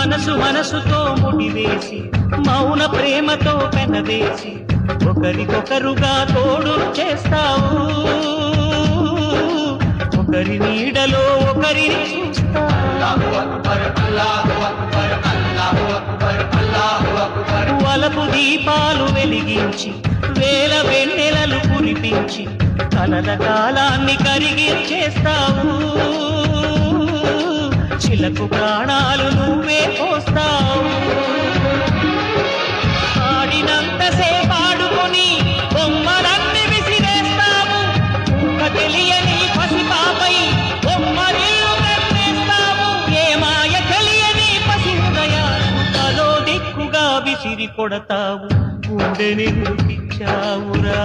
మనసు మనసుతో ముడివేసి మౌన ప్రేమతో పెనవేసి ఒకరికొకరుగా తోడు చేస్తావు ఒకరి నీడలో ఒకరిని వలపు దీపాలు వెలిగించి వేల వెన్నెలలు కురిపించి కలల కాలాన్ని కరిగించేస్తావు చిలకు ప్రాణాలు నువ్వే పోస్తావు ఆడినంతసేపు ఆడుకొని బొమ్మలన్నీ విసిరేస్తావు తెలియని పసిపాపై బొమ్మరిల్లు కన్నేస్తావు ఏ మాయ తెలియని పసి హృదయాలను తలో దిక్కుగా విసిరి కొడతావు గుండెని ఉరికించావురా